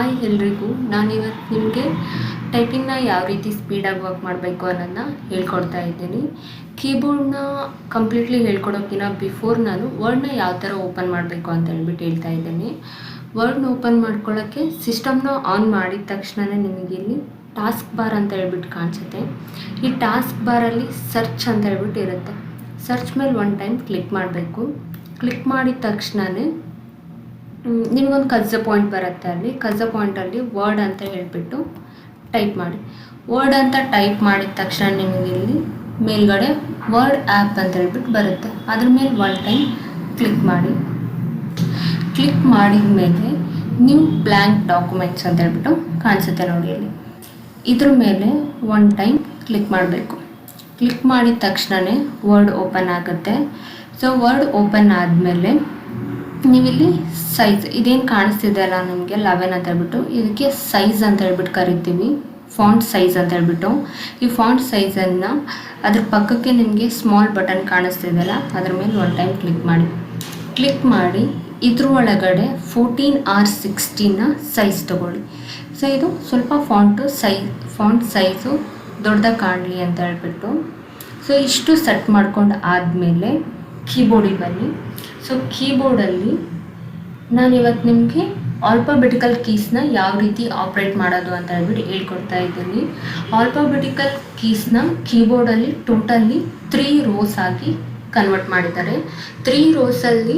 Hi ಎಲ್ರಿಗೂ. ನಾನಿವತ್ತು ನಿಮಗೆ ಟೈಪಿಂಗ್ನ ಯಾವ ರೀತಿ ಸ್ಪೀಡಾಗಿ ವರ್ಕ್ ಮಾಡಬೇಕು ಅನ್ನೋದನ್ನ ಹೇಳ್ಕೊಡ್ತಾ ಇದ್ದೀನಿ. ಕೀಬೋರ್ಡ್ನ ಕಂಪ್ಲೀಟ್ಲಿ ಹೇಳ್ಕೊಡೋಕ್ಕಿಂತ ಬಿಫೋರ್ ನಾನು ವರ್ಡ್ನ ಯಾವ ಥರ ಓಪನ್ ಮಾಡಬೇಕು ಅಂತ ಹೇಳ್ಬಿಟ್ಟು ಹೇಳ್ತಾ ಇದ್ದೀನಿ. ವರ್ಡ್ನ ಓಪನ್ ಮಾಡ್ಕೊಳ್ಳೋಕ್ಕೆ ಸಿಸ್ಟಮ್ನ ಆನ್ ಮಾಡಿದ ತಕ್ಷಣವೇ ನಿಮಗೆ ಇಲ್ಲಿ ಟಾಸ್ಕ್ ಬಾರ್ ಅಂತ ಹೇಳ್ಬಿಟ್ಟು ಕಾಣಿಸುತ್ತೆ. ಈ ಟಾಸ್ಕ್ ಬಾರಲ್ಲಿ ಸರ್ಚ್ ಅಂತ ಹೇಳ್ಬಿಟ್ಟು ಇರುತ್ತೆ. ಸರ್ಚ್ ಮೇಲೆ ಒನ್ ಟೈಮ್ ಕ್ಲಿಕ್ ಮಾಡಬೇಕು. ಕ್ಲಿಕ್ ಮಾಡಿದ ತಕ್ಷಣವೇ ನಿಮಗೊಂದು ಕಜ್ಜ ಪಾಯಿಂಟ್ ಬರುತ್ತೆ. ಅಲ್ಲಿ ಕಜ್ಜ ಪಾಯಿಂಟಲ್ಲಿ ವರ್ಡ್ ಅಂತ ಹೇಳಿಬಿಟ್ಟು ಟೈಪ್ ಮಾಡಿ. ವರ್ಡ್ ಅಂತ ಟೈಪ್ ಮಾಡಿದ ತಕ್ಷಣ ನಿಮಗೆ ಇಲ್ಲಿ ಮೇಲ್ಗಡೆ ವರ್ಡ್ ಆ್ಯಪ್ ಅಂತ ಹೇಳ್ಬಿಟ್ಟು ಬರುತ್ತೆ. ಅದ್ರ ಮೇಲೆ ಒನ್ ಟೈಮ್ ಕ್ಲಿಕ್ ಮಾಡಿ. ಕ್ಲಿಕ್ ಮಾಡಿದ ಮೇಲೆ ನ್ಯೂ ಬ್ಲ್ಯಾಂಕ್ ಡಾಕ್ಯುಮೆಂಟ್ಸ್ ಅಂತ ಹೇಳ್ಬಿಟ್ಟು ಕಾಣಿಸುತ್ತೆ ನೋಡಿ. ಇಲ್ಲಿ ಇದ್ರ ಮೇಲೆ ಒನ್ ಟೈಮ್ ಕ್ಲಿಕ್ ಮಾಡಬೇಕು. ಕ್ಲಿಕ್ ಮಾಡಿದ ತಕ್ಷಣವೇ ವರ್ಡ್ ಓಪನ್ ಆಗುತ್ತೆ. ಸೊ ವರ್ಡ್ ಓಪನ್ ಆದಮೇಲೆ ನೀವಿಲ್ಲಿ ಸೈಜ್ ಇದೇನು ಕಾಣಿಸ್ತಿದೆ ಅಲ್ಲ ನಿಮಗೆ 11 ಅಂತ ಹೇಳ್ಬಿಟ್ಟು, ಇದಕ್ಕೆ ಸೈಜ್ ಅಂತ ಹೇಳ್ಬಿಟ್ಟು ಕರಿತೀವಿ. ಫಾಂಟ್ ಸೈಜ್ ಅಂತ ಹೇಳ್ಬಿಟ್ಟು ಈ ಫಾಂಟ್ ಸೈಜನ್ನು ಅದ್ರ ಪಕ್ಕಕ್ಕೆ ನಿಮಗೆ ಸ್ಮಾಲ್ ಬಟನ್ ಕಾಣಿಸ್ತಿದೆಯಲ್ಲ ಅದ್ರ ಮೇಲೆ ಒನ್ ಟೈಮ್ ಕ್ಲಿಕ್ ಮಾಡಿ. ಕ್ಲಿಕ್ ಮಾಡಿ ಇದ್ರ ಒಳಗಡೆ 14:16 ಸೈಜ್ ತೊಗೊಳ್ಳಿ. ಸೊ ಇದು ಸ್ವಲ್ಪ ಫಾಂಟ್ ಸೈಜು ದೊಡ್ಡದಾಗಿ ಕಾಣಲಿ ಅಂತ ಹೇಳ್ಬಿಟ್ಟು ಸೊ ಇಷ್ಟು ಸೆಟ್ ಮಾಡ್ಕೊಂಡು ಆದಮೇಲೆ ಕೀಬೋರ್ಡಿಗೆ ಬನ್ನಿ. ಸೊ ಕೀಬೋರ್ಡಲ್ಲಿ ನಾನಿವತ್ತು ನಿಮಗೆ ಆಲ್ಫಾಬೆಟಿಕಲ್ ಕೀಸ್ನ ಯಾವ ರೀತಿ ಆಪ್ರೇಟ್ ಮಾಡೋದು ಅಂತ ಹೇಳ್ಬಿಟ್ಟು ಹೇಳ್ಕೊಡ್ತಾ ಇದ್ದೀನಿ. ಆಲ್ಫಾಬೆಟಿಕಲ್ ಕೀಸ್ನ ಕೀಬೋರ್ಡಲ್ಲಿ ಟೋಟಲಿ 3 ರೋಸ್ ಆಗಿ ಕನ್ವರ್ಟ್ ಮಾಡಿದ್ದಾರೆ. 3 ರೋಸಲ್ಲಿ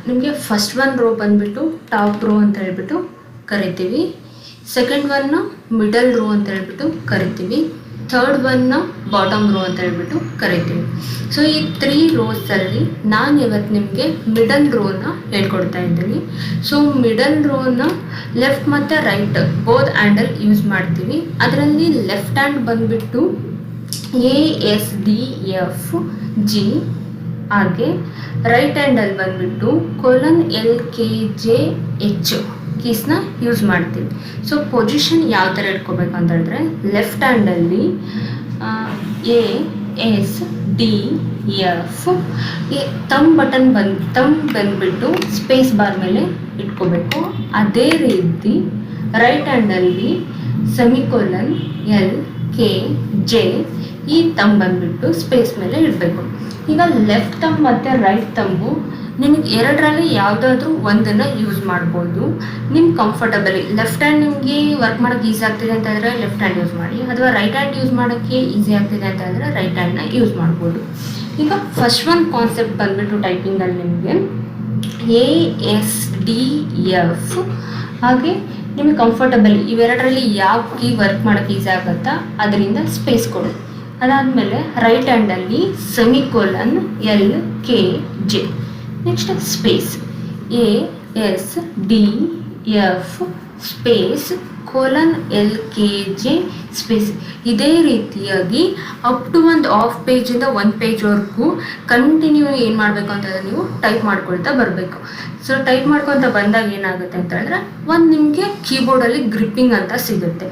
ನಿಮಗೆ ಫಸ್ಟ್ ಒನ್ ರೋ ಬಂದುಬಿಟ್ಟು ಟಾಪ್ ರೋ ಅಂತ ಹೇಳ್ಬಿಟ್ಟು ಕರಿತೀವಿ. ಸೆಕೆಂಡ್ ಒನ್ನ ಮಿಡಲ್ ರೋ ಅಂತ ಹೇಳ್ಬಿಟ್ಟು ಕರಿತೀವಿ. ಥರ್ಡ್ ಒನ್ನ ಬಾಟಮ್ ರೋ ಅಂತ ಹೇಳ್ಬಿಟ್ಟು ಕರಿತೀವಿ. ಸೊ ಈ 3 ರೋಸಲ್ಲಿ ನಾನು ಇವತ್ತು ನಿಮಗೆ ಮಿಡಲ್ ರೋನ ಹೇಳ್ಕೊಡ್ತಾ ಇದ್ದೀನಿ. ಸೊ ಮಿಡಲ್ ರೋನ ಲೆಫ್ಟ್ ಮತ್ತು ರೈಟ್ ಬೋತ್ ಹ್ಯಾಂಡಲ್ ಯೂಸ್ ಮಾಡ್ತೀವಿ. ಅದರಲ್ಲಿ ಲೆಫ್ಟ್ ಹ್ಯಾಂಡ್ ಬಂದುಬಿಟ್ಟು ASDFG, ಹಾಗೆ ರೈಟ್ ಹ್ಯಾಂಡಲ್ಲಿ ಬಂದುಬಿಟ್ಟು :LKJH ಕೀಸ್ನ ಯೂಸ್ ಮಾಡ್ತೀವಿ. ಸೊ ಪೊಸಿಷನ್ ಯಾವ ಥರ ಇಟ್ಕೋಬೇಕು ಅಂತ ಹೇಳಿದ್ರೆ ಲೆಫ್ಟ್ ಹ್ಯಾಂಡಲ್ಲಿ ASDF ತಮ್ ಬಂದುಬಿಟ್ಟು ಸ್ಪೇಸ್ ಬಾರ್ ಮೇಲೆ ಇಟ್ಕೋಬೇಕು. ಅದೇ ರೀತಿ ರೈಟ್ ಹ್ಯಾಂಡಲ್ಲಿ :LKJ ಈ ತಮ್ ಬಂದುಬಿಟ್ಟು ಸ್ಪೇಸ್ ಮೇಲೆ ಇಡಬೇಕು. ಈಗ ಲೆಫ್ಟ್ ತಮ್ ಮತ್ತು ರೈಟ್ ತಮ್ಮು ನಿಮಗೆ ಎರಡರಲ್ಲಿ ಯಾವುದಾದ್ರೂ ಒಂದನ್ನು ಯೂಸ್ ಮಾಡ್ಬೋದು. ನಿಮ್ಗೆ ಕಂಫರ್ಟಬಲಿ ಲೆಫ್ಟ್ ಹ್ಯಾಂಡ್ ನಿಮಗೆ ವರ್ಕ್ ಮಾಡೋಕ್ಕೆ ಈಸಿ ಆಗ್ತಿದೆ ಅಂತ ಹೇಳಿದ್ರೆ ಲೆಫ್ಟ್ ಹ್ಯಾಂಡ್ ಯೂಸ್ ಮಾಡಿ, ಅಥವಾ ರೈಟ್ ಹ್ಯಾಂಡ್ ಯೂಸ್ ಮಾಡೋಕ್ಕೆ ಈಸಿ ಆಗ್ತಿದೆ ಅಂತ ಹೇಳಿದ್ರೆ ರೈಟ್ ಹ್ಯಾಂಡ್ನ ಯೂಸ್ ಮಾಡ್ಬೋದು. ಈಗ ಫಸ್ಟ್ ಒನ್ ಕಾನ್ಸೆಪ್ಟ್ ಬಂದುಬಿಟ್ಟು ಟೈಪಿಂಗಲ್ಲಿ ನಿಮಗೆ ASDF, ಹಾಗೆ ನಿಮಗೆ ಕಂಫರ್ಟಬಲಿ ಇವೆರಡರಲ್ಲಿ ಯಾವ ಕೀ ವರ್ಕ್ ಮಾಡೋಕ್ಕೆ ಈಸಿ ಆಗುತ್ತಾ ಅದರಿಂದ ಸ್ಪೇಸ್ ಕೊಡಿ. ಅದಾದಮೇಲೆ ರೈಟ್ ಹ್ಯಾಂಡಲ್ಲಿ :LKJ, next space ASDF space :LKJ space. ಇದೇ ರೀತಿಯಾಗಿ ಅಪ್ ಟು ಒಂದು ಹಾಫ್ ಪೇಜಿಂದ 1 ಪೇಜ್ವರೆಗೂ ಕಂಟಿನ್ಯೂ ಏನು ಮಾಡಬೇಕು ಅಂತಂದರೆ ನೀವು ಟೈಪ್ ಮಾಡ್ಕೊಳ್ತಾ ಬರಬೇಕು. ಸೊ ಟೈಪ್ ಮಾಡ್ಕೊತ ಬಂದಾಗ ಏನಾಗುತ್ತೆ ಅಂತ ಹೇಳಿದ್ರೆ ಒಂದು ನಿಮಗೆ ಕೀಬೋರ್ಡಲ್ಲಿ ಗ್ರಿಪ್ಪಿಂಗ್ ಅಂತ ಸಿಗುತ್ತೆ.